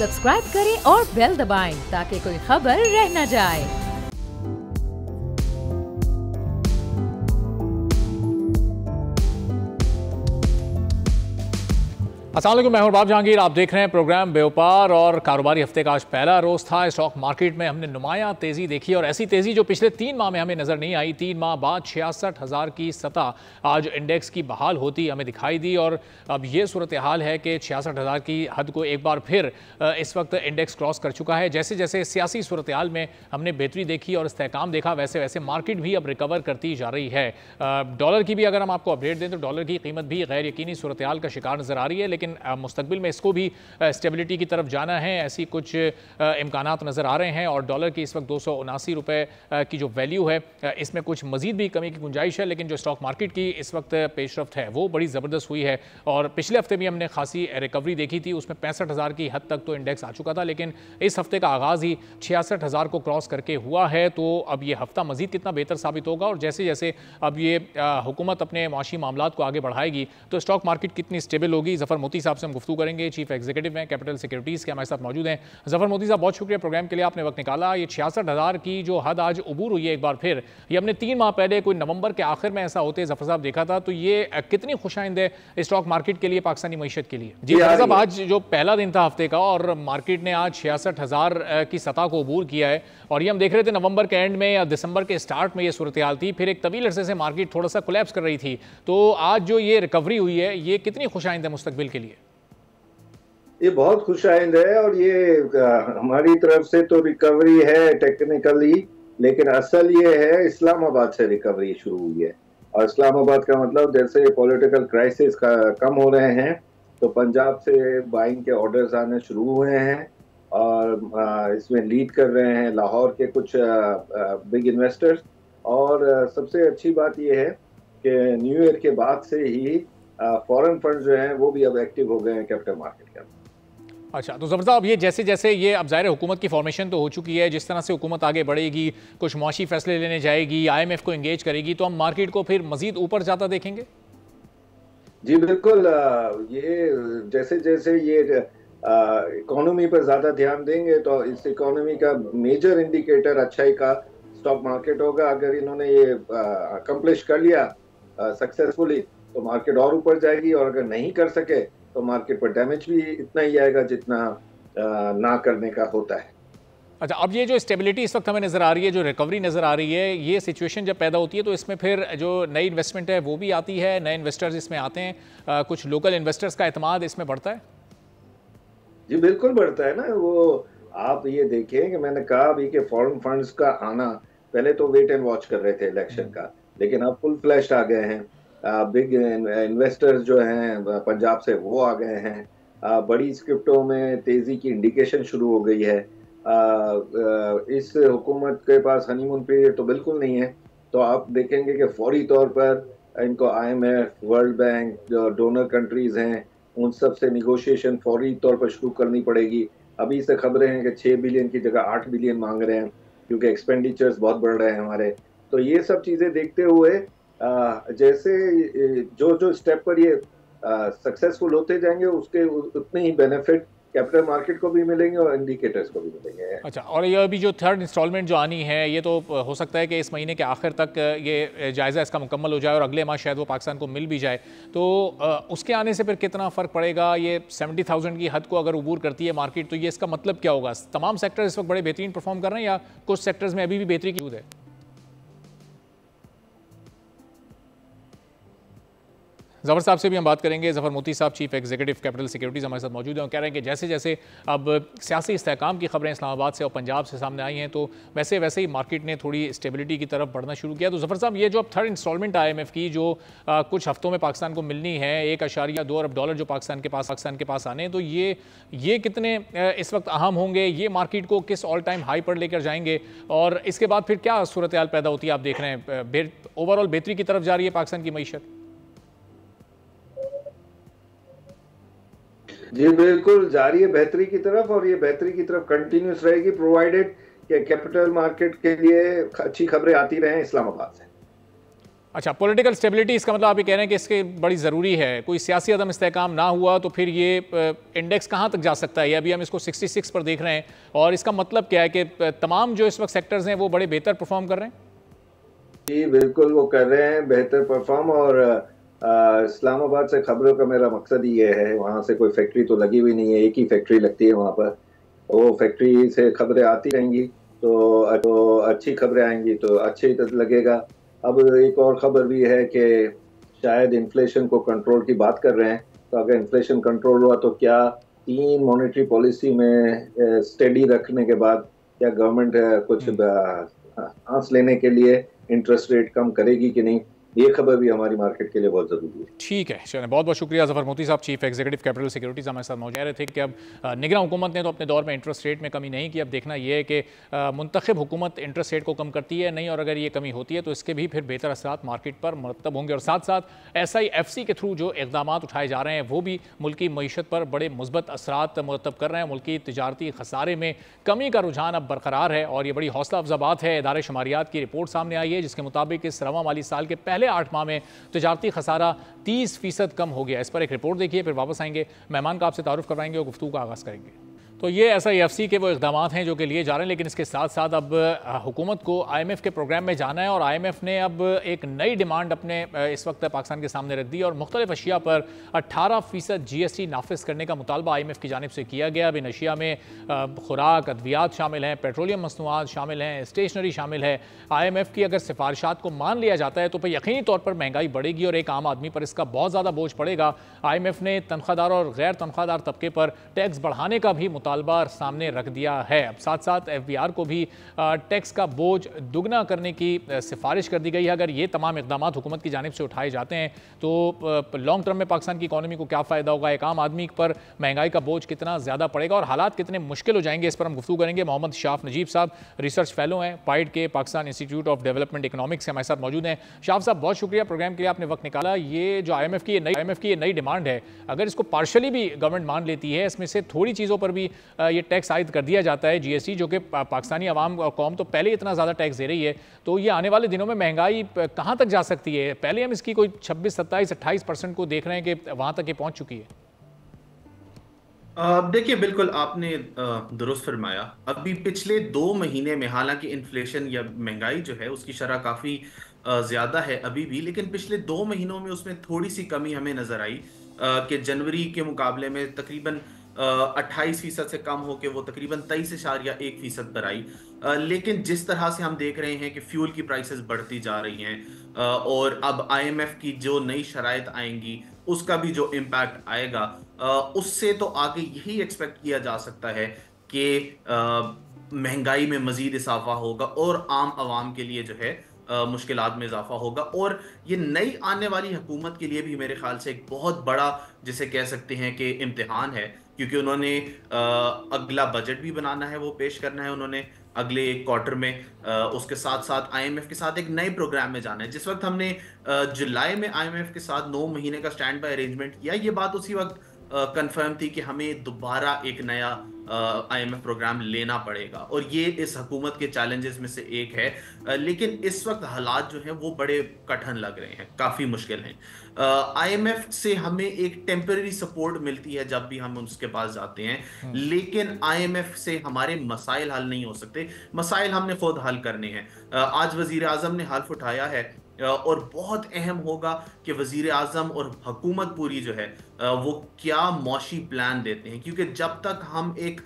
Subscribe करें और bell दबाएं ताकि कोई खबर रह न जाए। अस्सलाम वालेकुम, मैं हूं बाब जहांगीर। आप देख रहे हैं प्रोग्राम व्यापार और कारोबारी हफ्ते का आज पहला रोज था। स्टॉक मार्केट में हमने नुमायां तेजी देखी और ऐसी तेजी जो पिछले 3 माह में हमें नजर नहीं आई। 3 माह बाद 66,000 की सतह आज इंडेक्स की बहाल होती हमें दिखाई दी और अब ये सूरत हाल है कि 66,000 की हद को एक बार फिर इस वक्त इंडेक्स क्रॉस कर चुका है। जैसे जैसे सियासी सूरत हाल में हमने बेहतरी देखी और इस्तेहकाम देखा, वैसे वैसे मार्केट भी अब रिकवर करती जा रही है। डॉलर की भी अगर हम आपको अपडेट दें तो डॉलर की कीमत भी गैर यकीनी सूरत हाल का शिकार नजर आ रही है, लेकिन मुस्तकबिल में इसको भी स्टेबिलिटी की तरफ जाना है, ऐसी कुछ इम्कानात नज़र आ रहे हैं। और डॉलर की इस वक्त 279 रुपये की जो वैल्यू है, इसमें कुछ मजीद भी कमी की गुंजाइश है, लेकिन जो स्टॉक मार्केट की इस वक्त पेशरफ्त है वो बड़ी ज़बरदस्त हुई है। और पिछले हफ्ते भी हमने खासी रिकवरी देखी थी, उसमें 65,000 की हद तक तो इंडेक्स आ चुका था, लेकिन इस हफ्ते का आगाज़ ही 66,000 को क्रॉस करके हुआ है। तो अब ये हफ्ता मजीद कितना बेहतर साबित होगा और जैसे जैसे अब ये हुकूमत अपने माशी मामलात को आगे बढ़ाएगी तो स्टॉक मार्केट कितनी स्टेबल होगी। जफर मोती साहब से हम गुफ्तगू करेंगे, चीफ एग्जीक्यूटिव हैं कैपिटल सिक्योरिटीज़ के, हमारे साथ मौजूद हैं। जफर मोती साहब, बहुत शुक्रिया प्रोग्राम के लिए, आपने वक्त निकाला। ये 66,000 की जो हद आज अबूर हुई है एक बार फिर, ये हमने 3 माह पहले कोई नवंबर के आखिर में ऐसा होते जफर साहब देखा था, तो ये कितनी खुशाइंद है स्टॉक मार्केट के लिए, पाकिस्तानी मईशत के लिए? जी जफर साहब, आज जो पहला दिन था हफ्ते का और मार्केट ने आज 66,000 की सतह को अबूर किया है और ये हम देख रहे थे नवंबर के एंड में या दिसंबर के स्टार्ट में ये सूरत हाल थी, फिर एक तवील अरसे से मार्केट थोड़ा सा कोलैप्स कर रही थी। तो आज जो ये रिकवरी हुई है ये कितनी खुशाइंद है मुस्तकबिल के लिए? ये बहुत खुशाइंद है और ये हमारी तरफ से तो रिकवरी है टेक्निकली, लेकिन असल ये है इस्लामाबाद से रिकवरी शुरू हुई है। और इस्लामाबाद का मतलब जैसे पॉलिटिकल क्राइसिस का कम हो रहे हैं तो पंजाब से बाइंग के ऑर्डर्स आने शुरू हुए हैं और इसमें लीड कर रहे हैं लाहौर के कुछ बिग इन्वेस्टर्स। और सबसे अच्छी बात ये है कि न्यू ईयर के बाद से ही फॉरेन फंड जो हैं वो भी अब एक्टिव हो गए हैं कैपिटल मार्केट के अंदर। अच्छा, तो जबरदस्त। अब ये जैसे जैसे ये अब ज़ाहिर हुकूमत की फॉर्मेशन तो हो चुकी है, जिस तरह से हुकूमत आगे बढ़ेगी, कुछ मुआशी फैसले लेने जाएगी, IMF को एंगेज करेगी, तो हम मार्केट को फिर मजीद ऊपर जाता देखेंगे? जी बिल्कुल। ये जैसे जैसे ये इकोनॉमी पर ज़्यादा ध्यान देंगे तो इस इकोनॉमी का मेजर इंडिकेटर अच्छाई का स्टॉक मार्केट होगा। अगर इन्होंने ये अकम्प्लिश कर लिया सक्सेसफुली तो मार्केट और ऊपर जाएगी, और अगर नहीं कर सके तो मार्केट पर डैमेज भी इतना ही आएगा जितना ना करने का होता है। अच्छा, अब ये जो स्टेबिलिटी इस वक्त हमें नज़र आ रही है, जो रिकवरी नज़र आ रही है, ये सिचुएशन जब पैदा होती है तो इसमें फिर जो नई इन्वेस्टमेंट है वो भी आती है, नए इन्वेस्टर्स इसमें आते हैं, कुछ लोकल इन्वेस्टर्स का एतमाद इसमें बढ़ता है? जी बिल्कुल बढ़ता है ना। वो आप ये देखें कि मैंने कहा अभी कि फॉरेन फंड्स का आना, पहले तो वेट एंड वॉच कर रहे थे इलेक्शन का, लेकिन अब फुल फ्लैश्ड आ गए हैं। बिग इन्वेस्टर्स जो हैं पंजाब से वो आ गए हैं। बड़ी स्क्रिप्टों में तेजी की इंडिकेशन शुरू हो गई है। इस हुकूमत के पास हनीमून पीरियड तो बिल्कुल नहीं है, तो आप देखेंगे कि फौरी तौर पर इनको IMF, वर्ल्ड बैंक, जो डोनर कंट्रीज हैं उन सब से निगोशिएशन फौरी तौर पर शुरू करनी पड़ेगी। अभी से खबरें हैं कि 6 बिलियन की जगह 8 बिलियन मांग रहे हैं क्योंकि एक्सपेंडिचर्स बहुत बढ़ रहे हैं हमारे। तो ये सब चीज़ें देखते हुए जैसे जो जो स्टेप पर ये सक्सेसफुल होते जाएंगे उसके उतने ही बेनिफिट कैपिटल मार्केट को भी मिलेंगे और इंडिकेटर्स को भी मिलेंगे। अच्छा, और ये अभी जो थर्ड इंस्टॉलमेंट जो आनी है ये तो हो सकता है कि इस महीने के आखिर तक ये जायज़ा इसका मुकम्मल हो जाए और अगले माह शायद वो पाकिस्तान को मिल भी जाए, तो उसके आने से फिर कितना फ़र्क पड़ेगा? ये 70,000 की हद को अगर अबूर करती है मार्केट तो ये इसका मतलब क्या होगा? तमाम सेक्टर इस वक्त बड़े बेहतरीन परफॉर्म कर रहे हैं या कुछ सेक्टर्स में अभी भी बेहतरी की है? जफर साहब से भी हम बात करेंगे। जफर मोती साहब, चीफ एग्जीक्यूटिव कैपिटल सिक्योरिटीज़, हमारे साथ मौजूद हैं और कह रहे हैं कि जैसे जैसे अब सियासी इस्तेहकाम की खबरें इस्लामाबाद से और पंजाब से सामने आई हैं तो वैसे वैसे ही मार्केट ने थोड़ी स्टेबिलिटी की तरफ बढ़ना शुरू किया। तो जफर साहब, ये जो अब थर्ड इंस्टॉलमेंट IMF की जो कुछ हफ्तों में पाकिस्तान को मिलनी है, 1.2 अरब डॉलर जो पाकिस्तान के पास आने, तो ये कितने इस वक्त अहम होंगे? ये मार्केट को किस ऑल टाइम हाई पर लेकर जाएंगे और इसके बाद फिर क्या सूरत हाल पैदा होती है? आप देख रहे हैं ओवरऑल बेहतरी की तरफ जा रही है पाकिस्तान की मईशत? जी बिल्कुल जारी है बेहतरी की तरफ, और ये बेहतरी की तरफ कंटिन्यूस रहेगी प्रोवाइडेड कि कैपिटल मार्केट के लिए अच्छी खबरें आती रहें इस्लामाबाद से। अच्छा, पॉलिटिकल स्टेबिलिटी, इसका मतलब आप ये कह रहे हैं कि इसके बड़ी ज़रूरी है। कोई सियासी अदम इस्तेहकाम ना हुआ तो फिर ये इंडेक्स कहाँ तक जा सकता है? अभी हम इसको 66 पर देख रहे हैं, और इसका मतलब क्या है कि तमाम जो इस वक्त सेक्टर्स हैं वो बड़े बेहतर परफॉर्म कर रहे हैं? जी बिल्कुल, वो कर रहे हैं बेहतर परफॉर्म। और इस्लामाबाद से खबरों का मेरा मकसद ही ये है, वहाँ से कोई फैक्ट्री तो लगी हुई नहीं है, एक ही फैक्ट्री लगती है वहाँ पर। वो फैक्ट्री से खबरें आती रहेंगी तो अच्छी खबरें आएंगी तो अच्छे ही लगेगा। अब एक और खबर भी है कि शायद इन्फ्लेशन को कंट्रोल की बात कर रहे हैं, तो अगर इन्फ्लेशन कंट्रोल हुआ तो क्या 3 मॉनेटरी पॉलिसी में स्टेडी रखने के बाद क्या गवर्नमेंट कुछ सांस लेने के लिए इंटरेस्ट रेट कम करेगी कि नहीं, ये खबर भी हमारी मार्केट के लिए बहुत जरूरी है। ठीक है, चलिए, बहुत बहुत शुक्रिया ज़फ़र मोती साहब, चीफ एग्जीक्यूटिव कैपिटल सिक्योरिटीज़ हमारे साथ मौजूद रहे थे कि अब निगरान हुकूमत ने तो अपने दौर में इंटरेस्ट रेट में कमी नहीं की। अब देखना यह है कि मुंतखब हुकूमत इंटरेस्ट रेट को कम करती है नहीं, और अगर ये कमी होती है तो इसके भी फिर बेहतर असरात मार्केट पर मरतब होंगे। और साथ साथ SIFC के थ्रू जो इक़दाम उठाए जा रहे हैं वो भी मुल्की मईशत पर बड़े मुस्बत असरात मरतब कर रहे हैं। मुल्की तजारती खसारे में कमी का रुझान अब बरकरार है, और ये बड़ी हौसला अफजा बात है। इदारे शुमारियात की रिपोर्ट सामने आई है जिसके मुताबिक इस रवां माली साल के पहले 8 माह में तजारती खसारा 30% कम हो गया। इस पर एक रिपोर्ट देखिए, फिर वापस आएंगे, मेहमान का आपसे तारुफ करवाएंगे और गुफ्तगू का आगाज़ करेंगे। तो ये SIFC के वो इक़दाम हैं जो कि लिए जा रहे हैं, लेकिन इसके साथ साथ अब हुकूमत को IMF के प्रोग्राम में जाना है, और IMF ने अब एक नई डिमांड अपने इस वक्त पाकिस्तान के सामने रख दी, और मुख्तलिफ अशिया पर 18% GST नाफिज करने का मुतालबा IMF की जानिब से किया गया। अब इन अशिया में खुराक, अद्वियात शामिल हैं, पेट्रोलियम मसनूआत शामिल हैं, स्टेशनरी शामिल है। IMF की अगर सिफारिशात को मान लिया जाता है तो फिर यकीनी तौर पर महंगाई बढ़ेगी और एक आम आदमी पर इसका बहुत ज़्यादा बोझ पड़ेगा। IMF ने तनख्वाहदार और गैर तनख्वाहदार तबके पर टैक्स बढ़ाने का भी मुतालबा सामने रख दिया है। अब साथ साथ FBR को भी टैक्स का बोझ दुगना करने की सिफारिश कर दी गई है। अगर ये तमाम इक़दाम हुकूमत की जानिब से उठाए जाते हैं तो लॉन्ग टर्म में पाकिस्तान की इकॉनमी को क्या फ़ायदा होगा, एक आम आदमी पर महंगाई का बोझ कितना ज़्यादा पड़ेगा और हालात कितने मुश्किल हो जाएंगे, इस पर हम गुफ्तगू करेंगे। मोहम्मद शाफ नजीब साहब रिसर्च फेलो हैं, पाइड के Pakistan institute of development economics से हमारे साथ मौजूद हैं। शाफ साहब, बहुत शुक्रिया प्रोग्राम के लिए, आपने वक्त निकाला। ये जो IMF की नई डिमांड है, अगर इसको पार्शली भी गवर्नमेंट मान लेती है, इसमें से थोड़ी चीज़ों पर भी ये टैक्स आयद कर दिया जाता है, GST, जो कि पाकिस्तानी अवाम और कौम तो पहले इतना ज़्यादा टैक्स दे रही है, तो ये आने वाले दिनों में महंगाई कहाँ तक जा सकती है? पहले हम इसकी कोई 26, 27, 28% को देख रहे हैं कि वहाँ तक ये पहुँच चुकी है। देखिए, बिल्कुल आपने दुरुस्त फरमाया। अभी पिछले 2 महीने में हालांकि इन्फ्लेशन या महंगाई जो है उसकी शरह काफ़ी ज़्यादा है अभी भी, लेकिन पिछले 2 महीनों में उसमें थोड़ी सी कमी हमें नज़र आई कि जनवरी के मुकाबले में तकरीबन 28% से कम होकर वो तकरीबन 23.1% पर आई। लेकिन जिस तरह से हम देख रहे हैं कि फ्यूल की प्राइसेस बढ़ती जा रही हैं और अब IMF की जो नई शराइत आएंगी उसका भी जो इम्पैक्ट आएगा, उससे तो आगे यही एक्सपेक्ट किया जा सकता है कि महंगाई में मजीद इजाफा होगा और आम आवाम के लिए जो है मुश्किलात में इजाफा होगा। और ये नई आने वाली हुकूमत के लिए भी मेरे ख्याल से एक बहुत बड़ा, जिसे कह सकते हैं कि इम्तिहान है, क्योंकि उन्होंने अगला बजट भी बनाना है, वो पेश करना है उन्होंने अगले एक क्वार्टर में। उसके साथ साथ IMF के साथ एक नए प्रोग्राम में जाना है। जिस वक्त हमने जुलाई में IMF के साथ 9 महीने का स्टैंड बाय अरेंजमेंट किया, ये बात उसी वक्त कंफर्म थी कि हमें दोबारा एक नया IMF प्रोग्राम लेना पड़ेगा, और ये इस हुकूमत के चैलेंजेस में से एक है। लेकिन इस वक्त हालात जो हैं वो बड़े कठिन लग रहे हैं, काफ़ी मुश्किल हैं। IMF से हमें एक टेम्पररी सपोर्ट मिलती है जब भी हम उसके पास जाते हैं, लेकिन IMF से हमारे मसाइल हल नहीं हो सकते। मसाइल हमने खुद हल करने हैं। आज वजीर आज़म ने हल्फ उठाया है, और बहुत अहम होगा कि वजीर आज़म और हुकूमत पूरी जो है वो क्या मौशी प्लान देते हैं, क्योंकि जब तक हम एक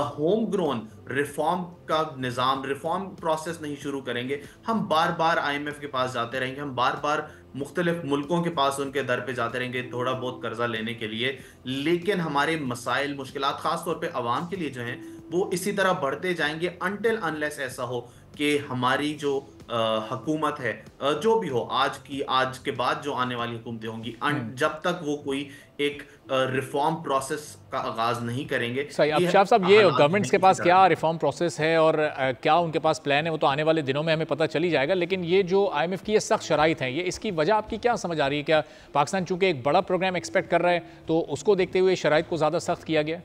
होम ग्रोन रिफॉर्म का निज़ाम, रिफॉर्म प्रोसेस नहीं शुरू करेंगे, हम बार बार IMF के पास जाते रहेंगे, हम बार बार मुख्तलिफ मुल्कों के पास उनके दर पे जाते रहेंगे थोड़ा बहुत कर्जा लेने के लिए, लेकिन हमारे मसाइल, मुश्किलात खास तौर पे अवाम के लिए जो हैं वो इसी तरह बढ़ते जाएंगे अनटिल अनलेस ऐसा हो कि हमारी जो हुकूमत है, जो भी हो, आज के बाद जो आने वाली हुकूमतें होंगी, जब तक वो कोई एक रिफॉर्म प्रोसेस का आगाज नहीं करेंगे। सही। अब शाह साहब, ये गवर्नमेंट्स के पास क्या रिफॉर्म प्रोसेस है और क्या उनके पास प्लान है, वो तो आने वाले दिनों में हमें पता चल ही जाएगा। लेकिन ये जो IMF की ये सख्त शराइत हैं, ये इसकी वजह आपकी क्या समझ आ रही है? क्या पाकिस्तान चूंकि एक बड़ा प्रोग्राम एक्सपेक्ट कर रहा है तो उसको देखते हुए शराइत को ज़्यादा सख्त किया गया?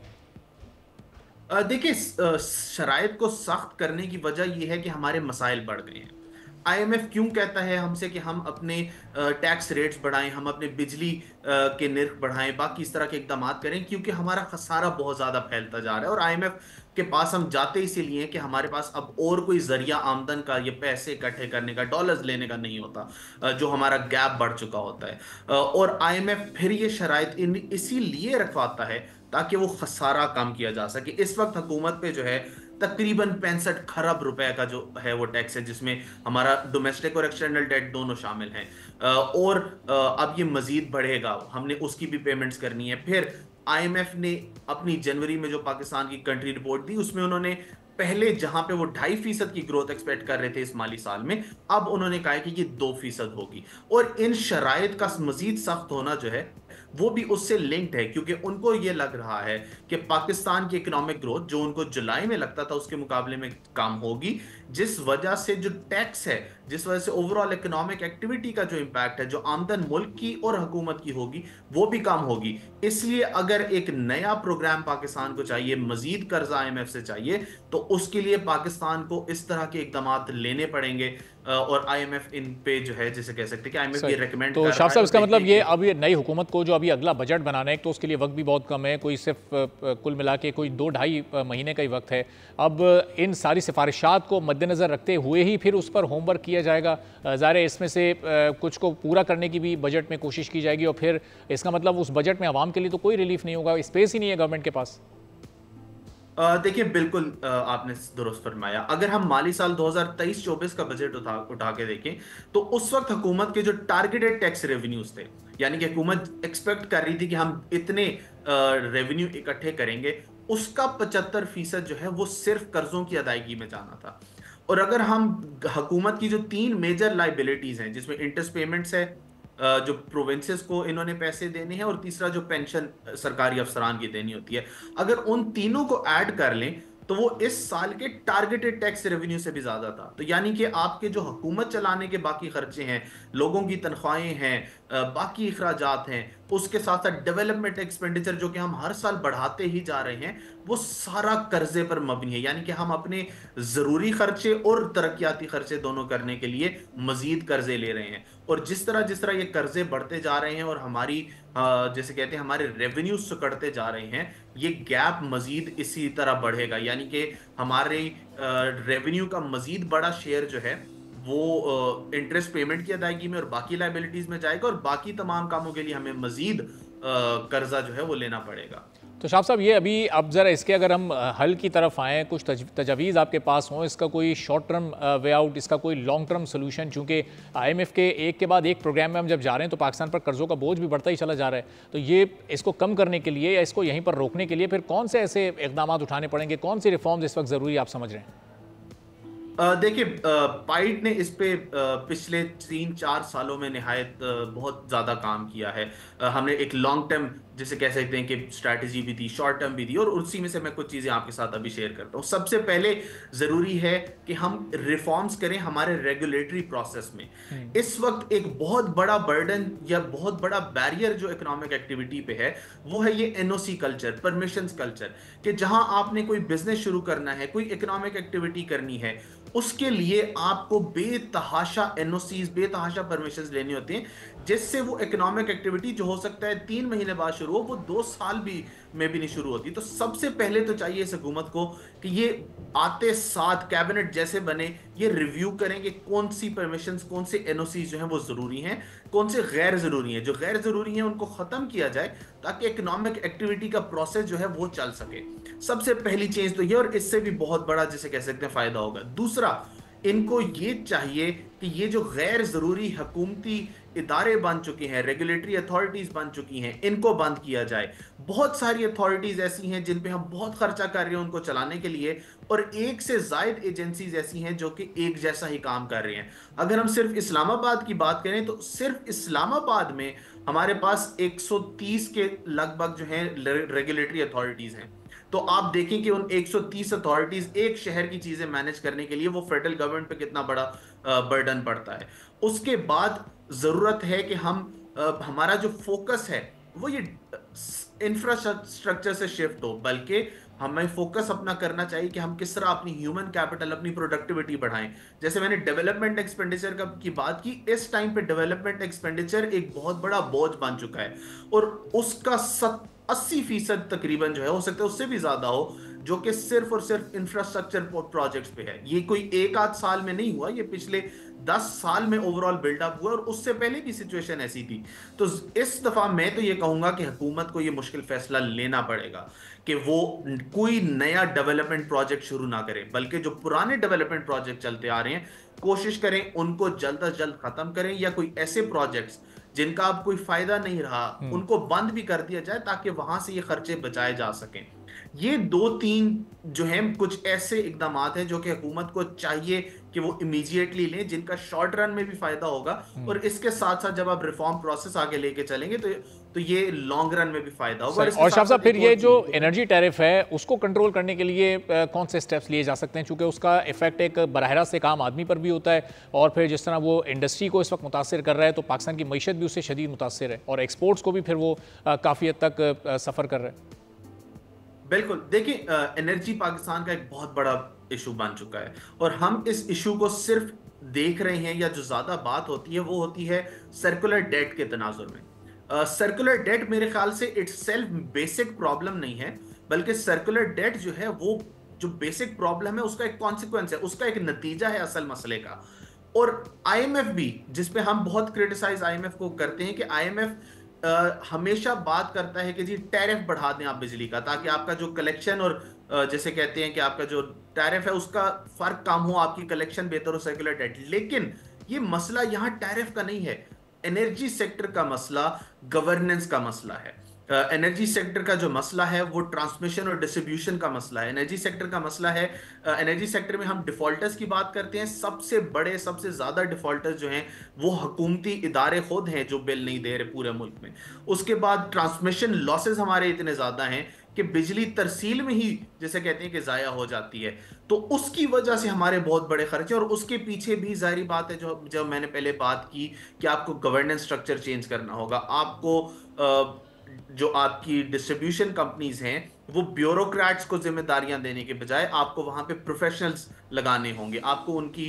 देखिए, शराइत को सख्त करने की वजह यह है कि हमारे मसाइल बढ़ गए हैं। आईएमएफ क्यों कहता है हमसे कि हम अपने टैक्स रेट्स बढ़ाएं, हम अपने बिजली के निर्ख बढ़ाएं, बाकी इस तरह के इकदाम करें, क्योंकि हमारा खसारा बहुत ज्यादा फैलता जा रहा है। और आईएमएफ के पास हम जाते इसीलिए हैं कि हमारे पास अब और कोई जरिया आमदन का, ये पैसे इकट्ठे करने का, डॉलर्स लेने का नहीं होता, जो हमारा गैप बढ़ चुका होता है। और आईएमएफ फिर ये शराइत इसीलिए रखवाता है ताकि वो खसारा कम किया जा सके। इस वक्त हुकूमत पे जो है तकरीबन 65 खरब रुपए का जो है वो टैक्स है, जिसमें हमारा डोमेस्टिक और एक्सटर्नल डेट दोनों शामिल हैं। और अब ये मजीद बढ़ेगा, हमने उसकी भी पेमेंट्स करनी है। फिर आईएमएफ ने अपनी जनवरी में जो पाकिस्तान की कंट्री रिपोर्ट दी, उसमें उन्होंने पहले जहां पे वो 2.5% की ग्रोथ एक्सपेक्ट कर रहे थे इस माली साल में, अब उन्होंने कहा कि ये 2% होगी। और इन शराइत का मजीद सख्त होना जो है वो भी उससे लिंक्ड है, क्योंकि उनको ये लग रहा है कि पाकिस्तान की इकोनॉमिक ग्रोथ जो उनको जुलाई में लगता था उसके मुकाबले में कम होगी, जिस वजह से जो टैक्स है, जिस वजह से ओवरऑल इकोनॉमिक एक्टिविटी का जो इंपैक्ट है, जो आमदन मुल्क की और हुकूमत की होगी, वो भी कम होगी। इसलिए अगर एक नया प्रोग्राम पाकिस्तान को चाहिए, मजीद कर्जा आईएमएफ से चाहिए, तो उसके लिए पाकिस्तान को इस तरह के इकदाम लेने पड़ेंगे। और आईएमएफ इन पे जो है, जैसे कह सकते हैं कि आईएमएफ ये रेकमेंड तो शाह साहब, इसका मतलब ये अब ये नई हुकूमत को जो अभी अगला बजट बनाना है, तो उसके लिए वक्त भी बहुत कम है, कोई सिर्फ कुल मिला के कोई 2-2.5 महीने का ही वक्त है। अब इन सारी सिफारिशात को मद्देनज़र रखते हुए ही फिर उस पर होमवर्क किया जाएगा। ज़ाहिर है इसमें से कुछ को पूरा करने की भी बजट में कोशिश की जाएगी, और फिर इसका मतलब उस बजट में आवाम के लिए तो कोई रिलीफ नहीं होगा, स्पेस ही नहीं है गवर्नमेंट के पास। देखिए, बिल्कुल आपने दुरुस्त फरमाया। अगर हम माली साल 2023-24 का बजट उठा के देखें, तो उस वक्त हुकूमत के जो टारगेटेड टैक्स रेवेन्यूज थे, यानी कि हुकूमत एक्सपेक्ट कर रही थी कि हम इतने रेवेन्यू इकट्ठे करेंगे, उसका 75% जो है वो सिर्फ कर्जों की अदायगी में जाना था। और अगर हम हुकूमत की जो 3 मेजर लाइबिलिटीज हैं, जिसमें इंटरेस्ट पेमेंट्स है, जो प्रोविंसेस को इन्होंने पैसे देने हैं, और तीसरा जो पेंशन सरकारी अफसरान की देनी होती है, अगर उन तीनों को ऐड कर लें तो वो इस साल के टारगेटेड टैक्स रेवेन्यू से भी ज्यादा था। तो यानी कि आपके जो हुकूमत चलाने के बाकी खर्चे हैं, लोगों की तनख्वाहें हैं, बाकी अखराजात हैं, उसके साथ साथ डेवलपमेंट एक्सपेंडिचर जो कि हम हर साल बढ़ाते ही जा रहे हैं, वो सारा कर्जे पर मबनी है। यानी कि हम अपने जरूरी खर्चे और तरक्याती खर्चे दोनों करने के लिए मजीद कर्जे ले रहे हैं। और जिस तरह ये कर्जे बढ़ते जा रहे हैं और हमारी जैसे कहते हैं हमारे रेवेन्यू सुकड़ते जा रहे हैं, ये गैप मजीद इसी तरह बढ़ेगा। यानी कि हमारे रेवेन्यू का मजीद बड़ा शेयर जो है वो इंटरेस्ट पेमेंट की अदायगी में और बाकी लाइबिलिटीज में जाएगा, और बाकी तमाम कामों के लिए हमें मजीद कर्जा जो है वो लेना पड़ेगा। तो शाह साहब, ये अभी अब ज़रा इसके अगर हम हल की तरफ आएँ, कुछ तजवीज़ आपके पास हों, इसका कोई शॉर्ट टर्म वे आउट, इसका कोई लॉन्ग टर्म सोल्यूशन, चूँकि आईएमएफ के एक के बाद एक प्रोग्राम में हम जब जा रहे हैं तो पाकिस्तान पर कर्ज़ों का बोझ भी बढ़ता ही चला जा रहा है, तो ये इसको कम करने के लिए या इसको यहीं पर रोकने के लिए फिर कौन से ऐसे इक़दाम उठाने पड़ेंगे, कौन सी रिफॉर्म्स इस वक्त ज़रूरी आप समझ रहे हैं? देखिए, पाइट ने इस पे पिछले 3-4 सालों में निहायत बहुत ज़्यादा काम किया है। हमने एक लॉन्ग टर्म जिसे कह सकते हैं कि स्ट्रैटेजी भी दी, शॉर्ट टर्म भी दी, और उसी में से मैं कुछ चीज़ें आपके साथ अभी शेयर करता हूँ। सबसे पहले ज़रूरी है कि हम रिफॉर्म्स करें हमारे रेगुलेटरी प्रोसेस में। इस वक्त एक बहुत बड़ा बर्डन या बहुत बड़ा बैरियर जो इकोनॉमिक एक्टिविटी पे है, वो है ये एनओसी कल्चर, परमिशंस कल्चर, कि जहां आपने कोई बिजनेस शुरू करना है, कोई इकोनॉमिक एक्टिविटी करनी है, उसके लिए आपको बेतहाशा एनओसीज, बेतहाशा परमिशंस लेनी होती हैं, जिससे वो इकोनॉमिक एक्टिविटी जो हो सकता है 3 महीने बाद शुरू हो, वो 2 साल भी में भी नहीं शुरू होती। तो सबसे पहले तो चाहिए इस हुकूमत को कि ये आते साथ कैबिनेट जैसे बने, ये रिव्यू करेंगे कौन सी परमिशंस, कौन से एनओसी जो हैं वो जरूरी हैं, कौन से गैर जरूरी हैं। जो गैर जरूरी हैं उनको खत्म किया जाए ताकि इकोनॉमिक एक्टिविटी का प्रोसेस जो है वो चल सके। सबसे पहली चेंज तो ये, और इससे भी बहुत बड़ा जिसे कह सकते हैं फायदा होगा। दूसरा, इनको ये चाहिए कि ये जो गैर जरूरी हुकूमती इदारे बन चुके हैं, रेगुलेटरी अथॉरिटीज बन चुकी हैं, इनको बंद किया जाए। बहुत सारी अथॉरिटीज ऐसी हैं जिन पे हम बहुत खर्चा कर रहे हैं उनको चलाने के लिए, और एक से जायद एजेंसीज ऐसी हैं जो कि एक जैसा ही काम कर रही हैं। अगर हम सिर्फ इस्लामाबाद की बात करें तो सिर्फ इस्लामाबाद में हमारे पास 130 के लगभग जो है रेगुलेटरी अथॉरिटीज हैं। तो आप देखें कि उन 130 अथॉरिटीज एक शहर की चीजें मैनेज करने के लिए वो फेडरल गवर्नमेंट पे कितना बड़ा बर्डन पड़ता है। उसके बाद जरूरत है कि हम हमारा जो फोकस है वो ये इंफ्रास्ट्रक्चर से शिफ्ट हो, बल्कि हमें फोकस अपना करना चाहिए कि हम किस तरह अपनी ह्यूमन कैपिटल, अपनी प्रोडक्टिविटी बढ़ाएं। जैसे मैंने डेवलपमेंट एक्सपेंडिचर की बात की, इस टाइम पे डेवलपमेंट एक्सपेंडिचर एक बहुत बड़ा बोझ बन चुका है और उसका 80% तकरीबन जो है, हो सकता है उससे भी ज्यादा हो, जो कि सिर्फ और सिर्फ इंफ्रास्ट्रक्चर प्रोजेक्ट्स पे है। ये कोई एक आध साल में नहीं हुआ, ये पिछले 10 साल में ओवरऑल बिल्डअप हुआ और उससे पहले भी सिचुएशन ऐसी थी। तो इस दफा मैं तो ये कहूंगा कि हुकूमत को ये मुश्किल फैसला लेना पड़ेगा कि वो कोई नया डेवलपमेंट प्रोजेक्ट शुरू ना करे, बल्कि जो पुराने डेवलपमेंट प्रोजेक्ट चलते आ रहे हैं कोशिश करें उनको जल्द अज जल्द खत्म करें, या कोई ऐसे प्रोजेक्ट्स जिनका अब कोई फायदा नहीं रहा उनको बंद भी कर दिया जाए ताकि वहां से ये खर्चे बचाए जा सकें। ये 2-3 जो है कुछ ऐसे इकदाम हैं जो कि हुकूमत को चाहिए कि वो इमीडिएटली लें, जिनका शॉर्ट रन में भी फायदा होगा और इसके साथ साथ जब आप रिफॉर्म प्रोसेस आगे लेके चलेंगे तो ये लॉन्ग रन में भी फायदा होगा। और शाह साहब, फिर ये जो एनर्जी टैरिफ है उसको कंट्रोल करने के लिए कौन से स्टेप्स लिए जा सकते हैं, क्योंकि उसका इफेक्ट एक बराह रास्त एक आम आदमी पर भी होता है और फिर जिस तरह वो इंडस्ट्री को इस वक्त मुतासिर कर रहा है तो पाकिस्तान की मईशत भी उससे शदीद मुतासिर है और एक्सपोर्ट्स को भी फिर वो काफ़ी हद तक सफ़र कर रहे हैं। बिल्कुल, देखिए एनर्जी पाकिस्तान का एक बहुत बड़ा इशू बन चुका है और हम इस इशू को सिर्फ देख रहे हैं, या जो ज्यादा बात होती है वो होती है सर्कुलर डेट के तनाजुर में। सर्कुलर डेट मेरे ख्याल से इटसेल्फ बेसिक प्रॉब्लम नहीं है, बल्कि सर्कुलर डेट जो है वो जो बेसिक प्रॉब्लम है उसका एक कॉन्सिक्वेंस है, उसका एक नतीजा है असल मसले का। और आईएमएफ भी, जिसपे हम बहुत क्रिटिसाइज आईएमएफ को करते हैं कि आईएमएफ हमेशा बात करता है कि जी टैरिफ बढ़ा दें आप बिजली का, ताकि आपका जो कलेक्शन और जैसे कहते हैं कि आपका जो टैरिफ है उसका फर्क कम हो, आपकी कलेक्शन बेहतर हो, सर्कुलर डेट। लेकिन ये मसला यहाँ टैरिफ का नहीं है, एनर्जी सेक्टर का मसला गवर्नेंस का मसला है। एनर्जी सेक्टर का जो मसला है वो ट्रांसमिशन और डिस्ट्रीब्यूशन का मसला है। एनर्जी सेक्टर का मसला है, एनर्जी सेक्टर में हम डिफॉल्टर्स की बात करते हैं, सबसे बड़े सबसे ज्यादा डिफॉल्टर्स जो हैं वो हुकूमती इदारे खुद हैं जो बिल नहीं दे रहे पूरे मुल्क में। उसके बाद ट्रांसमिशन लॉसेस हमारे इतने ज्यादा हैं कि बिजली तरसील में ही जैसे कहते हैं कि जाया हो जाती है, तो उसकी वजह से हमारे बहुत बड़े खर्चे। और उसके पीछे भी जाहिर बात है जो मैंने पहले बात की कि आपको गवर्नेंस स्ट्रक्चर चेंज करना होगा, आपको जो आपकी डिस्ट्रीब्यूशन कंपनीज हैं वो ब्यूरोक्रेट्स को जिम्मेदारियां देने के बजाय आपको वहां पे प्रोफेशनल्स लगाने होंगे, आपको उनकी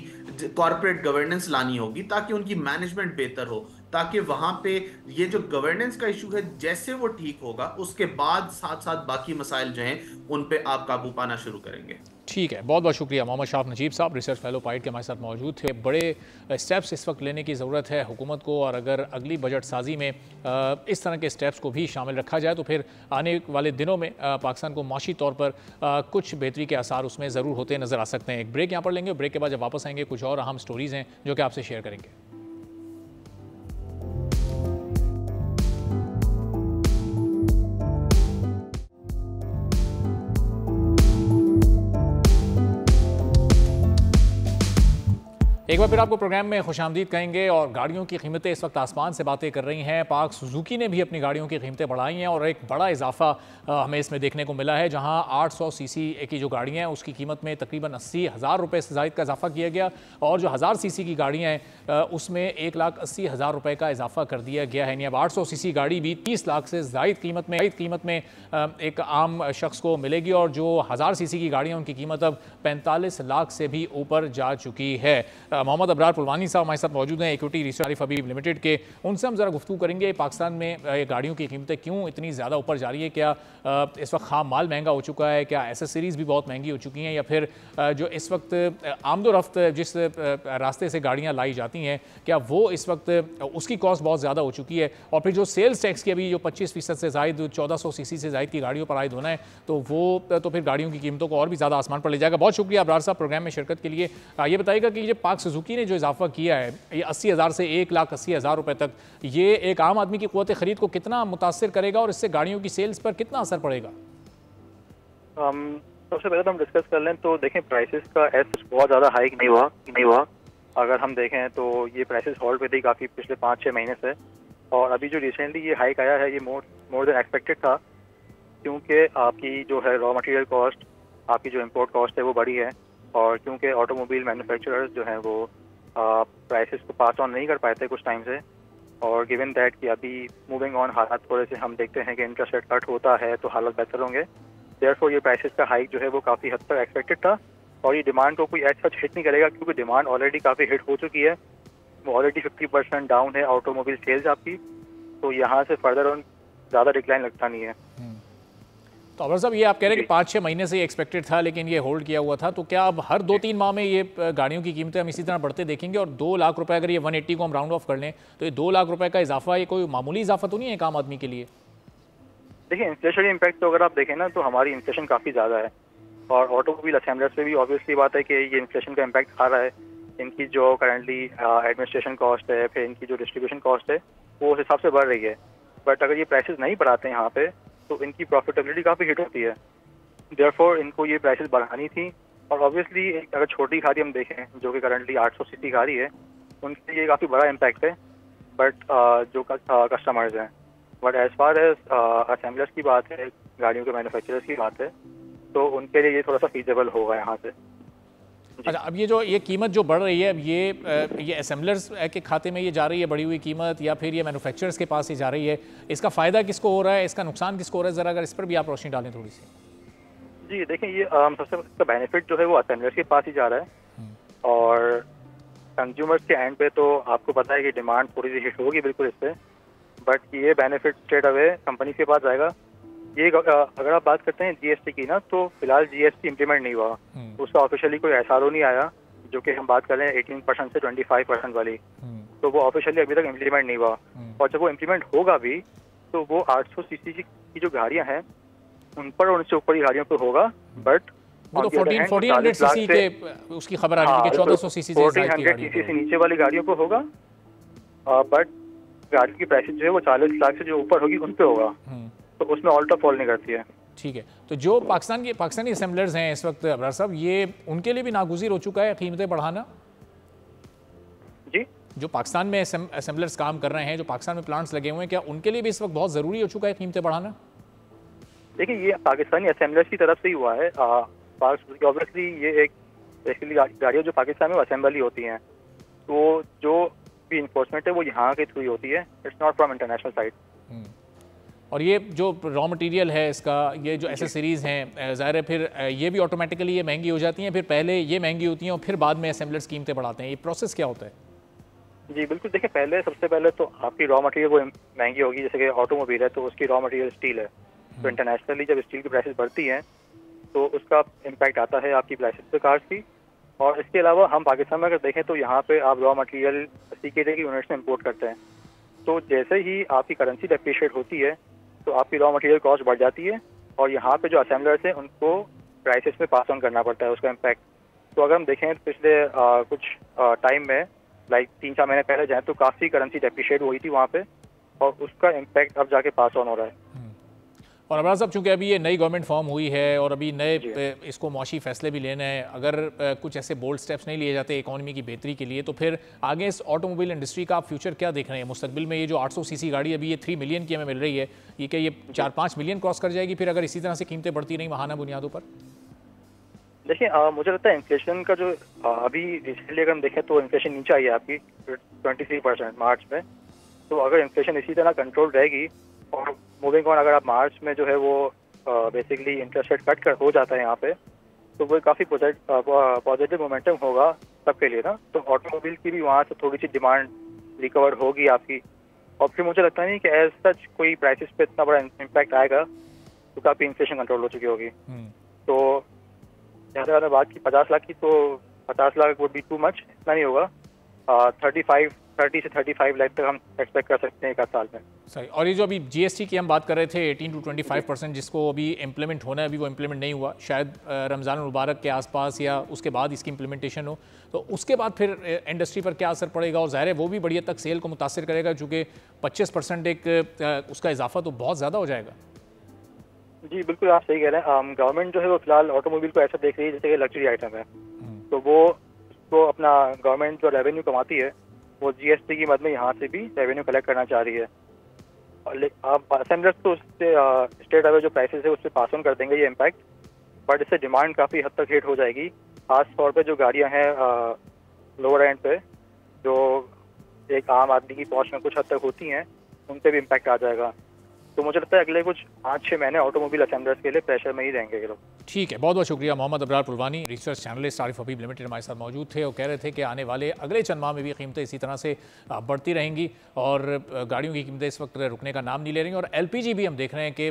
कॉर्पोरेट गवर्नेंस लानी होगी ताकि उनकी मैनेजमेंट बेहतर हो, ताकि वहां पे ये जो गवर्नेंस का इशू है जैसे वो ठीक होगा उसके बाद साथ साथ बाकी मसाइल जो हैं उन पे आप काबू पाना शुरू करेंगे। ठीक है, बहुत बहुत शुक्रिया। मोहम्मद शाह नजीब साहब, रिसर्च फेलो पाइट के हमारे साथ मौजूद थे। बड़े स्टेप्स इस वक्त लेने की ज़रूरत है हुकूमत को, और अगर अगली बजट साजी में इस तरह के स्टेप्स को भी शामिल रखा जाए तो फिर आने वाले दिनों में पाकिस्तान को माशी तौर पर कुछ बेहतरी के आसार उसमें ज़रूर होते नज़र आ सकते हैं। एक ब्रेक यहाँ पर लेंगे, ब्रेक के बाद जब वापस आएंगे कुछ और अहम स्टोरीज़ हैं जो कि आपसे शेयर करेंगे। एक बार फिर आपको प्रोग्राम में खुशामदीद कहेंगे। और गाड़ियों की कीमतें इस वक्त आसमान से बातें कर रही हैं। पाक सुजुकी ने भी अपनी गाड़ियों की कीमतें बढ़ाई हैं और एक बड़ा इजाफा हमें इसमें देखने को मिला है, जहां 800 सीसी की जो गाड़ियां हैं उसकी कीमत में तकरीबन 80,000 रुपये से ज़ायद का इजाफा किया गया, और जो 1000 सीसी की गाड़ियाँ हैं उसमें 1,80,000 रुपये का इजाफा कर दिया गया है। यानी अब 800 सीसी गाड़ी भी 30 लाख से ज़ायद कीमत में एक आम शख्स को मिलेगी, और जो 1000 सीसी की गाड़ियाँ उनकी कीमत अब 45 लाख से भी ऊपर जा चुकी है। मोहम्मद अबरार पुलवानी साहब हमारे साथ मौजूद हैं, इक्विटी रिसर्च आरिफ हबीब लिमिटेड के। उनसे हम ज़रा गुफ्तगू करेंगे पाकिस्तान में गाड़ियों की कीमतें क्यों इतनी ज़्यादा ऊपर जा रही है। क्या इस वक्त खाम माल महंगा हो चुका है, क्या एसेसरीज़ भी बहुत महंगी हो चुकी हैं, या फिर जो इस वक्त आमदोरफ्त जिस रास्ते से गाड़ियाँ लाई जाती हैं क्या वो इस वक्त उसकी कॉस्ट बहुत ज़्यादा हो चुकी है। और फिर जो सेल्स टैक्स की अभी जो 25% से ज़ायद 1400 सीसी से ज़ायद की गाड़ियों पर आयद होना है, तो वो तो फिर गाड़ियों की कीमतों को और भी ज़्यादा आसमान पर ले जाएगा। बहुत शुक्रिया अबरार साहब प्रोग्राम में शिरकत के लिए। ये बताइएगा कि ये पाक सुजुकी ने जो इजाफा किया है ये 80,000 से 1,80,000 रुपये तक, ये एक आम आदमी की क़ुव्वत ख़रीद को कितना मुतासिर करेगा और इससे गाड़ियों की सेल्स पर कितना असर पड़ेगा? सबसे पहले तो हम डिस्कस कर लें तो देखें प्राइसेस का ऐसा बहुत ज़्यादा हाइक नहीं हुआ। अगर हम देखें तो ये प्राइसेस होल्ड पे थी काफ़ी पिछले 5-6 महीने से, और अभी जो रिसेंटली ये हाइक आया है ये मोर देन एक्सपेक्टेड था, क्योंकि आपकी जो है रॉ मटेरियल कॉस्ट, आपकी जो इम्पोर्ट कॉस्ट है वो बढ़ी है, और क्योंकि ऑटोमोबाइल मैन्युफैक्चरर्स जो हैं वो प्राइसेस को पास ऑन नहीं कर पाए थे कुछ टाइम से, और गिवन दैट कि अभी मूविंग ऑन हालात थोड़े से हम देखते हैं कि इंटरेस्ट रेट कट होता है तो हालात बेहतर होंगे। देयरफॉर ये प्राइसेस का हाइक जो है वो काफ़ी हद तक एक्सपेक्टेड था और ये डिमांड को कोई एज सच हिट नहीं करेगा क्योंकि डिमांड ऑलरेडी काफ़ी हिट हो चुकी है। वो ऑलरेडी 50% डाउन है ऑटोमोबाइल सेल्स आपकी, तो यहाँ से फर्दर ऑन ज़्यादा डिक्लाइन लगता नहीं है। तो अबर साहब, ये आप कह रहे हैं कि 5-6 महीने से एक्सपेक्टेड था लेकिन ये होल्ड किया हुआ था, तो क्या अब हर 2-3 माह में ये गाड़ियों की कीमतें हम इसी तरह बढ़ते देखेंगे? और 2 लाख रुपए अगर ये 180 को हम राउंड ऑफ कर लें तो ये 2 लाख रुपए का इजाफा, ये कोई मामूली इजाफा तो नहीं है एक आम आदमी के लिए? देखिए, इन्फ्लेशनरी इम्पैक्ट तो अगर आप देखें ना तो हमारी इन्फ्लेशन काफ़ी ज़्यादा है और ऑटोमोबाइल असेंबलर्स पे भी ऑब्वियसली बात है कि ये इन्फ्लेशन का इम्पैक्ट आ रहा है। इनकी जो करंटली एडमिनिस्ट्रेशन कॉस्ट है, फिर इनकी जो डिस्ट्रीब्यूशन कॉस्ट है, वो उस हिसाब से बढ़ रही है। बट अगर ये प्राइसेस नहीं बढ़ाते हैं यहाँ पे तो इनकी प्रॉफिटेबिलिटी काफ़ी हिट होती है। देयरफॉर इनको ये प्राइसेस बढ़ानी थी। और ऑब्वियसली अगर छोटी गाड़ी हम देखें जो कि करंटली 800 सीसी गाड़ी है, उनके लिए काफ़ी बड़ा इम्पैक्ट है। बट जो कस्टमर्स हैं, but as far as assemblers की बात है, गाड़ियों के मैन्युफैक्चरर्स की बात है, तो उनके लिए ये थोड़ा सा फीजेबल होगा यहाँ से। अच्छा, अब ये कीमत जो बढ़ रही है, अब ये असेंबलर्स के खाते में ये जा रही है बढ़ी हुई कीमत, या फिर ये मैन्युफैक्चरर्स के पास ही जा रही है? इसका फ़ायदा किसको हो रहा है, इसका नुकसान किसको हो रहा है? ज़रा अगर इस पर भी आप रोशनी डालें थोड़ी सी। जी देखिए, ये सबसे इसका बेनिफिट जो है वो असेंबलर्स के पास ही जा रहा है और कंज्यूमर्स के एंड पे तो आपको पता है कि डिमांड थोड़ी सी हिट होगी बिल्कुल इससे, बट ये बेनिफिट स्ट्रेट अवे कंपनी के पास जाएगा। ये अगर आप बात करते हैं जीएसटी की ना, तो फिलहाल जीएसटी इम्प्लीमेंट नहीं हुआ, उसका ऑफिशियली कोई एसआरओ नहीं आया, जो कि हम बात कर रहे हैं 18% से 25% वाली, तो वो ऑफिशियली अभी तक इम्प्लीमेंट नहीं हुआ। और जब वो इम्प्लीमेंट होगा भी तो वो 800 सीसी की जो गाड़ियां हैं उन पर और उनसे ऊपर की गाड़ियों पे होगा। बट वो तो 1400 सीसी के उसकी खबर आ रही है कि 1400 सीसी से 1400 सीसी से नीचे वाली गाड़ियों पे होगा, बट गाड़ी की प्राइस जो है वो 40 लाख से जो ऊपर होगी उन पे होगा, तो उसमें ऑल्टर फॉल नहीं करती है। ठीक है, तो जो पाकिस्तानी असेंबलर्स हैं इस वक्त अबरार साहब, ये उनके लिए भी नागुज़ीर हो चुका है कीमतें बढ़ाना? जी, जो पाकिस्तान में असेंबलर्स काम कर रहे हैं, जो पाकिस्तान में प्लांट्स लगे हुए हैं, क्या उनके लिए भी इस वक्त बहुत ज़रूरी हो चुका है कीमतें बढ़ाना? देखिए, ये पाकिस्तानी असेंबलर्स की तरफ से ही हुआ है। ऑब्वियसली ये एक बेसिकली गाड़ियाँ जो पाकिस्तान में असेंबल ही होती हैं, तो जो भी इन्फोर्समेंट है वो यहाँ के थ्रू ही होती है, it's not from international side. और ये जो रॉ मटेरियल है इसका, ये जो एसेसरीज हैं, ज़ाहिर है फिर ये भी ऑटोमेटिकली ये महंगी हो जाती हैं, फिर पहले ये महंगी होती हैं और फिर बाद में असेंबलर्स कीमतें बढ़ाते हैं, ये प्रोसेस क्या होता है? जी बिल्कुल, देखिए सबसे पहले तो आपकी रॉ मटेरियल वो महंगी होगी। जैसे कि ऑटोमोबाइल है तो उसकी रॉ मटेरियल स्टील है, तो इंटरनेशनली जब स्टील की प्राइसेस बढ़ती हैं तो उसका इम्पैक्ट आता है आपकी प्राइसेस पे कार्स की। और इसके अलावा हम पाकिस्तान में अगर देखें तो यहाँ पे आप रॉ मटेरियल सीकेडी की यूनिट से इम्पोर्ट करते हैं, तो जैसे ही आपकी करेंसी डेप्रिशिएट होती है तो आपकी रॉ मटेरियल कॉस्ट बढ़ जाती है और यहाँ पे जो असेंबलर्स हैं उनको प्राइसेस में पास ऑन करना पड़ता है उसका इम्पैक्ट। तो अगर हम देखें तो पिछले कुछ टाइम में लाइक 3-4 महीने पहले जाए तो काफ़ी करेंसी डेप्रिशिएट हुई थी वहाँ पे और उसका इम्पैक्ट अब जाके पास ऑन हो रहा है। और अबरार साहब, चूँकि अभी ये नई गवर्नमेंट फॉर्म हुई है और अभी नए इसको मुआशी फैसले भी लेने हैं, अगर कुछ ऐसे बोल्ड स्टेप्स नहीं लिए जाते इकॉनमी की बेहतरी के लिए, तो फिर आगे इस ऑटोमोबाइल इंडस्ट्री का आप फ्यूचर क्या देख रहे हैं मुस्तकबिल में? ये जो 800 सीसी गाड़ी अभी ये 3 मिलियन की हमें मिल रही है, ये क्या ये 4-5 मिलियन क्रॉस कर जाएगी फिर अगर इसी तरह से कीमतें बढ़ती नहीं माहाना बुनियादों पर? देखिए, मुझे लगता है इन्फ्लेशन का जो अभी रिसेंटली अगर हम देखें तो इन्फ्लेशन नीचे आई है आपकी 23% मार्च में। तो अगर इन्फ्लेशन इसी तरह कंट्रोल रहेगी और मूविंग ऑन अगर आप मार्च में जो है वो बेसिकली इंटरेस्ट रेट कट कर हो जाता है यहाँ पे, तो वो काफ़ी पॉजिटिव मोमेंटम होगा सबके लिए ना। तो ऑटोमोबाइल की भी वहाँ से थोड़ी सी डिमांड रिकवर होगी आपकी, और फिर मुझे लगता नहीं कि एज सच कोई प्राइसेस पे इतना बड़ा इम्पैक्ट आएगा, तो काफ़ी इन्फ्लेशन कंट्रोल हो चुकी होगी। तो जहाँ तक बात की 50 लाख की, तो 50 lakh would be too much, इतना नहीं होगा। 30 से 35 लाख तक हम एक्सपेक्ट कर सकते हैं एक साल में। सही। और ये जो अभी जीएसटी की हम बात कर रहे थे 18 to 25% जिसको अभी इम्प्लीमेंट होना है, अभी वो इम्प्लीमेंट नहीं हुआ, शायद रमज़ान मुबारक के आसपास या उसके बाद इसकी इम्प्लीमेंटेशन हो, तो उसके बाद फिर इंडस्ट्री पर क्या असर पड़ेगा? और ज़ाहिर है वो भी बड़ी हद तक सेल को मुतासर करेगा, चूँकि 25% एक उसका इजाफा तो बहुत ज़्यादा हो जाएगा। जी बिल्कुल, आप सही कह रहे हैं। गवर्नमेंट जो है वो फिलहाल ऑटोमोबाइल को ऐसा देख रही है जैसे कि लग्जरी आइटम है, तो वो अपना गवर्नमेंट जो रेवेन्यू कमाती है वो जीएसटी की मद में यहाँ से भी रेवेन्यू कलेक्ट करना चाह रही है। और आप असेंबलर्स तो उससे स्टेट अवे जो प्राइसेस है उससे पास ऑन कर देंगे ये इम्पैक्ट, बट इससे डिमांड काफ़ी हद तक हिट हो जाएगी। खास तौर पे जो गाड़ियाँ हैं लोअर एंड पे, जो एक आम आदमी की पहुंच में कुछ हद तक होती हैं, उन पे भी इम्पैक्ट आ जाएगा। तो मुझे लगता है अगले कुछ 5-6 महीने ऑटोमोबाइल असेंबलर्स के लिए प्रेशर में ही रहेंगे ये लोग। ठीक है, बहुत बहुत शुक्रिया। मोहम्मद अबरार पुलवानी, रिसर्च एनालिस्ट आरिफ हबीब लिमिटेड, हमारे साथ मौजूद थे और कह रहे थे कि आने वाले अगले चंद माह में भी कीमतें इसी तरह से बढ़ती रहेंगी और गाड़ियों की कीमतें इस वक्त रुकने का नाम नहीं ले रही और LPG भी हम देख रहे हैं कि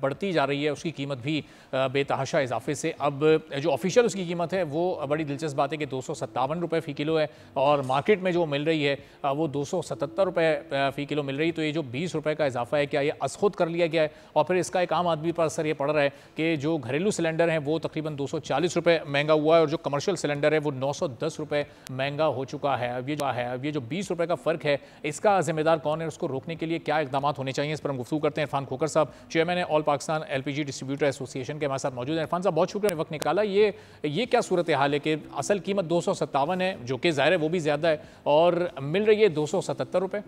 बढ़ती जा रही है, उसकी कीमत भी बेतहाशा इजाफे से अब जो ऑफिशियल उसकी कीमत है वो बड़ी दिलचस्प बात है कि 257 रुपये फ़ी किलो है और मार्केट में जो मिल रही है वो 277 रुपये फ़ी किलो मिल रही। तो ये जो 20 रुपये का इजाफा है, क्या ये असखुद कर लिया गया है? और फिर इसका एक आम आदमी पर असर ये पड़ रहा है कि जो घरेलू सिलेंडर हैं वो तकरीबन 240 रुपये महंगा हुआ है और जो कमर्शियल सिलेंडर है वो 910 रुपये महंगा हो चुका है। अब ये जो 20 रुपये का फ़र्क है, इसका जिम्मेदार कौन है? उसको रोकने के लिए क्या इकदाम होने चाहिए? इस पर हम गुफ्तगू करते हैं। इरफान खोकर साहब, chairman all Pakistan LPG distributor association के हमारे साथ मौजूद हैं। इरफान साहब, बहुत शुक्रिया वक्त निकाला। ये क्या सूरत हाल है कि असल कीमत 257 है, जो कि ज़ाहिर है वो भी ज़्यादा है, और मिल रही है 277 रुपये?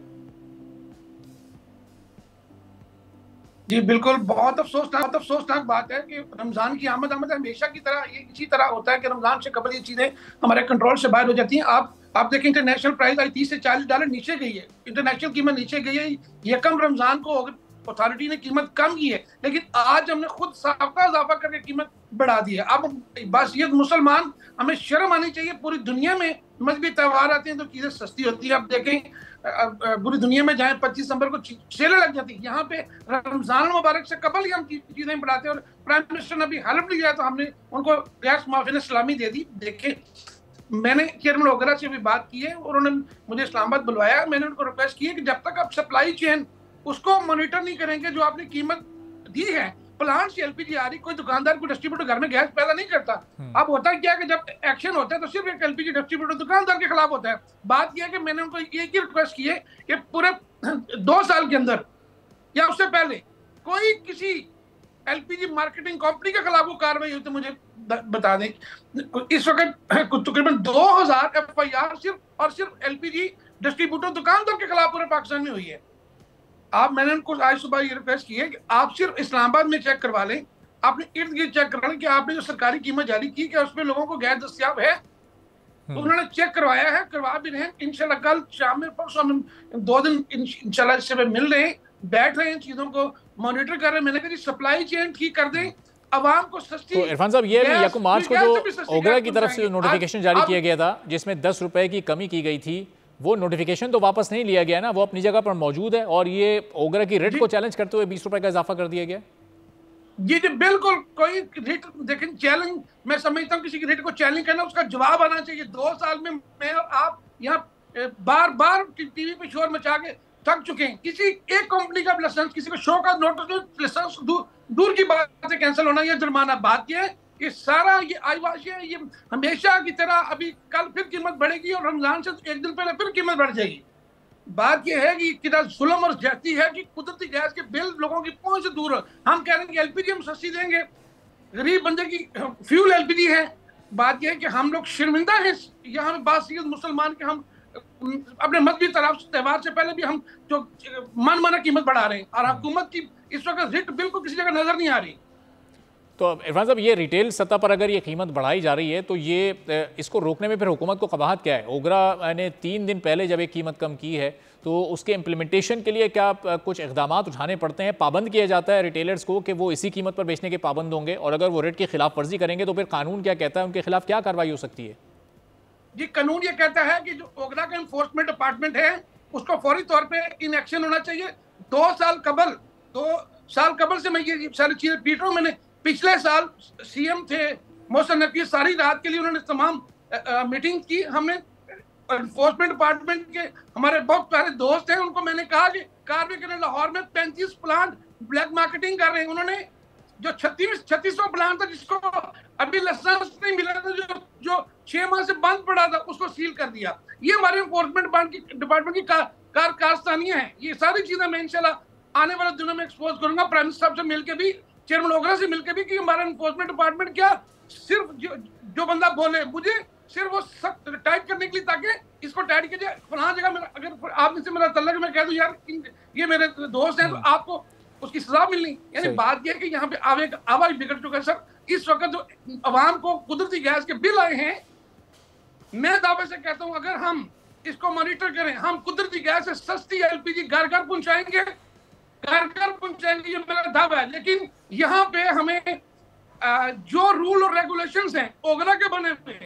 जी बिल्कुल, बहुत अफसोसनाक बात है कि रमज़ान की आमद हमेशा की तरह ये इसी तरह होता है कि रमज़ान से कबल ये चीज़ें हमारे कंट्रोल से बाहर हो जाती हैं। आप देखें, इंटरनेशनल प्राइस आज 30 से $40 नीचे गई है, इंटरनेशनल कीमत नीचे गई है। यकम रमज़ान को अथॉरिटी ने कीमत कम की है, लेकिन आज हमने खुद साबका इजाफा करके कीमत बढ़ा दी है। अब बस ये मुसलमान, हमें शर्म आनी चाहिए। पूरी दुनिया में मजहबी त्यौहार आते हैं तो चीज़ें सस्ती होती है। अब देखें, पूरी दुनिया में जाएं 25 दिसंबर को सेलें लग जाती है, यहाँ पे रमजान मुबारक से कबल ही हम चीजें बढ़ाते हैं। और प्राइम मिनिस्टर ने अभी हल्फ लिया तो हमने उनको गैस माफी ने सलामी दे दी। देखें, मैंने चेयरमैन वगैरह से भी बात की है और उन्होंने मुझे इस्लामाबाद बुलवाया। मैंने उनको रिक्वेस्ट की है कि जब तक आप सप्लाई चेन उसको मॉनिटर नहीं करेंगे, जो आपने कीमत दी है, प्लांट से LPG आ रही, कोई दुकानदार कोई डिस्ट्रीब्यूटर घर में गैस पैदा नहीं करता। अब होता है क्या कि जब एक्शन होता है तो सिर्फ एक LPG डिस्ट्रीब्यूटर दुकानदार के खिलाफ होता है। बात यह है कि मैंने उनको एक ही रिक्वेस्ट की है कि पूरे 2 साल के अंदर या उससे पहले कोई किसी LPG मार्केटिंग कंपनी के खिलाफ वो कार्रवाई हुई तो मुझे बता दें। इस वक्त तकरीबन 2000 FIR सिर्फ और सिर्फ LPG डिस्ट्रीब्यूटर दुकानदार के खिलाफ पूरे पाकिस्तान में हुई है। मैंने उनको आज सुबह ये रिक्वेस्ट की है कि आप सिर्फ इस्लामाबाद में चेक करवा लें, आपने इर्द गिर्द चेक करवा लें कि आपने जो सरकारी कीमत जारी की क्या उसमें लोगों को गैस दस्तियाब है। तो उन्होंने चेक करवाया है, करवा भी रहे हैं। इंशाल्लाह कल शाम में परसों हम 2 दिन इंशाल्लाह इससे मिल रहे हैं, बैठ रहे हैं, चीजों को मॉनिटर कर रहे हैं। मैंने कहा सप्लाई चेन ठीक कर दें, आवाम को सस्ती। तो इरफान साहब, ये भी यकम मार्च को जो ओगरा की तरफ से जो नोटिफिकेशन जारी किया गया था जिसमें 10 रुपए की कमी की गई थी, वो नोटिफिकेशन तो वापस नहीं लिया गया ना, वो अपनी जगह पर मौजूद है और ये ओगरा की रेट को चैलेंज करते हुए 20 रुपए का इजाफा कर दिया गया। जी बिल्कुल, कोई रेट देखें चैलेंज, मैं समझता हूँ किसी की रेट को चैलेंज करना, उसका जवाब आना चाहिए। 2 साल में मैं और आप यहाँ बार बार टीवी पे शोर मचा के थक चुके हैं। किसी एक कंपनी का लाइसेंस, किसी को शो का नोटिस, लाइसेंस दूर की बात से कैंसिल होना या जुर्माना। बात यह है कि सारा ये आईवाशी है, ये हमेशा की तरह अभी कल फिर कीमत बढ़ेगी और रमजान से 1 दिन पहले फिर कीमत बढ़ जाएगी। बात यह है कि कितना जुल्म और ज्यादती है कि कुदरती गैस के बिल लोगों की पहुंच से दूर है। हम कह रहे हैं कि LPG हम सस्ती देंगे, गरीब बंदे की फ्यूल LPG है। बात यह है कि हम लोग शर्मिंदा हैं यहाँ बासीत मुसलमान के, हम अपने मजहबी त्यौहार से पहले भी हम जो मनमाना कीमत बढ़ा रहे हैं और हुकूमत की इस वक्त रेट बिल्कुल किसी जगह नजर नहीं आ रही। तो इरफान साहब, ये रिटेल सतह पर अगर ये कीमत बढ़ाई जा रही है तो ये इसको रोकने में फिर हुकूमत को कबाहत क्या है? ओगरा ने 3 दिन पहले जब एक कीमत कम की है तो उसके इम्प्लीमेंटेशन के लिए क्या कुछ इकदाम उठाने पड़ते हैं? पाबंद किया जाता है रिटेलर्स को कि वो इसी कीमत पर बेचने के पाबंद होंगे और अगर वो रेट की खिलाफ वर्जी करेंगे तो फिर कानून क्या कहता है, उनके खिलाफ क्या कार्रवाई हो सकती है? जी, कानून ये कहता है कि जो ओगरा का एनफोर्समेंट डिपार्टमेंट है उसको फौरी तौर पर इन एक्शन होना चाहिए। 2 साल कबल से मैं ये सारी चीजें पीट रहा हूँ। मैंने पिछले साल CM थे मोहसिन नकवी, सारी रात के लिए उन्होंने तमाम मीटिंग की। हमने एनफोर्समेंट डिपार्टमेंट के हमारे बहुत प्यारे दोस्त हैं, उनको मैंने कहा कि कार्रवाई करें। लाहौर में 35 प्लांट ब्लैक मार्केटिंग कर रहे हैं। उन्होंने जो 3600 प्लांट था जिसको अभी लाइसेंस नहीं मिला था, जो 6 माह से बंद पड़ा था, उसको सील कर दिया। ये हमारे एनफोर्समेंट डिपार्टमेंट की कारस्तानियां हैं। ये सारी चीजें मैं इंशाल्लाह आने वाले दिनों में एक्सपोज करूंगा, प्राइम मिनिस्टर साहब से मिलकर भी, चेयरमैन ओगरा से मिलकर भी, कि हमारा एनफोर्समेंट डिपार्टमेंट क्या सिर्फ जो बंदा बोले मुझे सिर्फ वो सख्त टाइट करने के लिए, ताकि इसको टाइट किया जाए। फलां जगह मेरा, अगर आपने से मेरा तल्लक मैं कह दूं यार ये मेरे दोस्त हैं, तो आपको उसकी सजा मिलनी। यानी बात यह है कि यहाँ पे आवाज बिगड़ चुका है सर। इस वक्त जो अवाम को कुदरती गैस के बिल आए हैं, मैं दावे से कहता हूँ अगर हम इसको मॉनिटर करें। हम कुदरती गैस से सस्ती एलपीजी घर घर पहुंचाएंगे, ये मेरा दावा है। लेकिन यहाँ पे हमें जो रूल और रेगुलेशंस हैं ओगरा के बने हुए,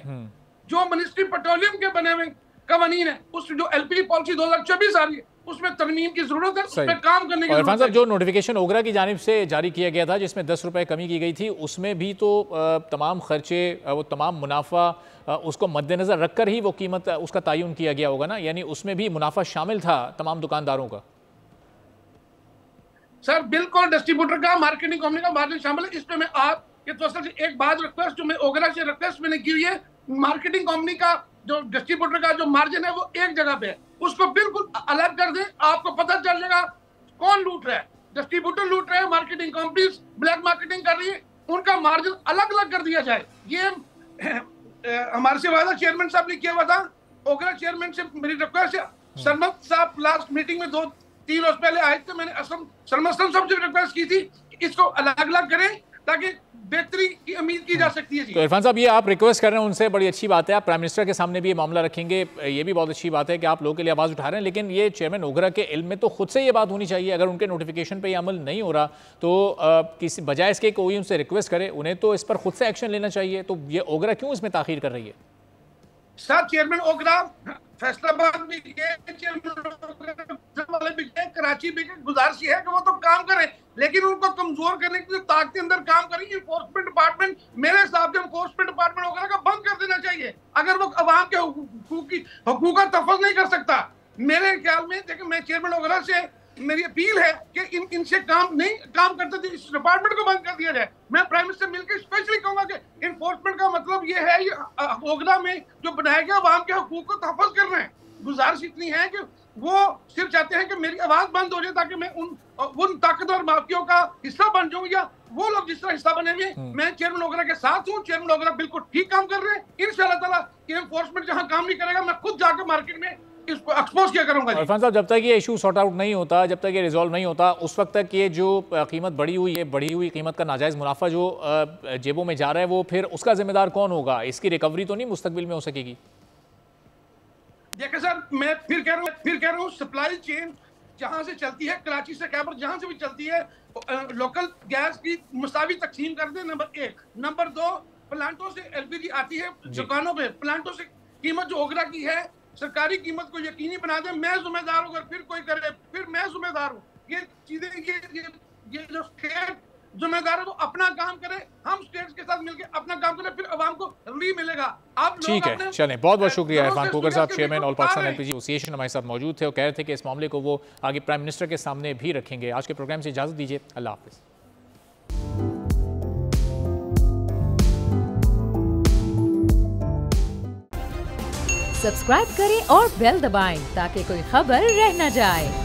जो मिनिस्ट्री पेट्रोलियम के बने हुए कवानीन है, उस जो एलपीजी पॉलिसी 2024 आ रही है उसमें तरमीम की जरूरत है, उसमें काम करने की जरूरत है। जो नोटिफिकेशन ओगरा की जानिब से जारी किया गया था जिसमें 10 रुपए कमी की गई थी, उसमें भी तो तमाम खर्चे, वो तमाम मुनाफा उसको मद्देनजर रखकर ही वो कीमत उसका तयन किया गया होगा ना, यानी उसमें भी मुनाफा शामिल था तमाम दुकानदारों का। सर बिल्कुल, डिस्ट्रीब्यूटर का, मार्केटिंग कंपनी का मार्जिन शामिल है। इस पे मैं आपके तो से एक बात रिक्वेस्ट जो मैं ओगरा से रिक्वेस्ट मैंने की हुई है, मार्केटिंग कंपनी का जो डिस्ट्रीब्यूटर का जो मार्जिन है वो एक जगह पे है, उसको बिल्कुल अलग कर दें। आपको पता चल जाएगा कौन लूट रहा है। डिस्ट्रीब्यूटर लूट रहे हैं, मार्केटिंग कंपनीज ब्लैक मार्केटिंग कर रही है, उनका मार्जिन अलग अलग कर दिया जाए। ये हमारे से वादा चेयरमैन साहब ने किया हुआ था। ओगरा चेयरमैन से मेरी रिक्वेस्ट है, सरमद साहब लास्ट मीटिंग में 2-3 रोज पहले आए थे, मैंने सरमद साहब से रिक्वेस्ट की थी कि इसको अलग अलग करें ताकि बेहतरी की उम्मीद की जा सकती है। तो इरफान साहब, ये आप रिक्वेस्ट कर रहे हैं उनसे, बड़ी अच्छी बात है। आप प्राइम मिनिस्टर के सामने भी ये मामला रखेंगे, ये भी बहुत अच्छी बात है कि आप लोगों के लिए आवाज़ उठा रहे हैं। लेकिन ये चेयरमैन ओगरा के इल्म में तो खुद से ये बात होनी चाहिए। अगर उनके नोटिफिकेशन पे ये अमल नहीं हो रहा तो किसी बजाय इसके कोई उनसे रिक्वेस्ट करे, उन्हें तो इस पर खुद से एक्शन लेना चाहिए। तो ये ओगरा क्यों इसमें ताखीर कर रही है? सर चेयरमैन ओगरा फैसलाबाद भी गए, चेयरमैन वाले भी गए, कराची भी गए। गुजारिश है कि वो तो काम करें, लेकिन उनको कमजोर करने की ताकत अंदर काम करेंगे। इन्फोर्समेंट डिपार्टमेंट, मेरे हिसाब से इन्फोर्समेंट डिपार्टमेंट ओगरा का बंद कर देना चाहिए अगर वो अवाम के हुकूक का तहफ़्फ़ुज़ नहीं कर सकता। मेरे ख्याल में देखिए, मैं चेयरमैन ओगरा से मेरी अपील है कि इनसे काम करते थे, इस डिपार्टमेंट को बंद कर दिया जाए। मैं प्राइम मिनिस्टर मिलकर स्पेशली कहूंगा कि इन्फोर्समेंट का मतलब ये है, ये ओगरा में जो बनाया गया अवाम के हुकूक को तहफ़्फ़ुज़ कर रहे हैं। गुजारिश इतनी है कि वो सिर्फ चाहते हैं कि मेरी आवाज बंद हो जाए ताकि मैं उन ताकतवर माफियों का हिस्सा बन जाऊं, या वो लोग जिस तरह हिस्सा बने हुए। मैं चेयरमैन ओगरा के साथ हूं, चेयरमैन ओगरा बिल्कुल ठीक काम कर रहे हैं। इंशाअल्लाह ताला कि एनफोर्समेंट जहां काम नहीं करेगा, मैं खुद जाकर मार्केट में इसको एक्सपोज किया करूंगा। इरफान साहब, जब तक ये इशू सॉर्ट आउट नहीं होता, जब तक ये रिजॉल्व नहीं होता, उस वक्त तक ये जो कीमत बढ़ी हुई कीमत का नाजायज़ मुनाफा जो जेबों में जा रहा है, वो फिर उसका जिम्मेदार कौन होगा? इसकी रिकवरी तो नहीं मुस्तकबिल में हो सकेगी? देखिए सर, मैं फिर कह रहा हूँ सप्लाई चेन जहां से चलती है, कराची से खैबर जहां से भी चलती है, लोकल गैस की मुसावी तकसीम कर दे, नंबर 1। नंबर 2, प्लांटों से एलपीजी आती है दुकानों पे, प्लांटों से कीमत जो ओगरा की है सरकारी कीमत को यकीनी बना दे। मैं जिम्मेदार हूँ, अगर फिर कोई करे फिर मैं जिम्मेदार हूँ। ये चीजें ये जो स्टेट जिम्मेदार है वो अपना काम करे, हम स्टेट्स के साथ मिलकर अपना काम करें, फिर अवाम को रिलीफ मिलेगा। आप ठीक है, चलें, बहुत बहुत शुक्रिया इरफान खोकर साहब, chairman all Pakistan LPG association हमारे साथ मौजूद थे और कह रहे थे कि इस मामले को वो आगे प्राइम मिनिस्टर के सामने भी रखेंगे। आज के प्रोग्राम से इजाजत दीजिए, अल्लाह हाफिज़। सब्सक्राइब करें और बेल दबाएं ताकि कोई खबर रह न जाए।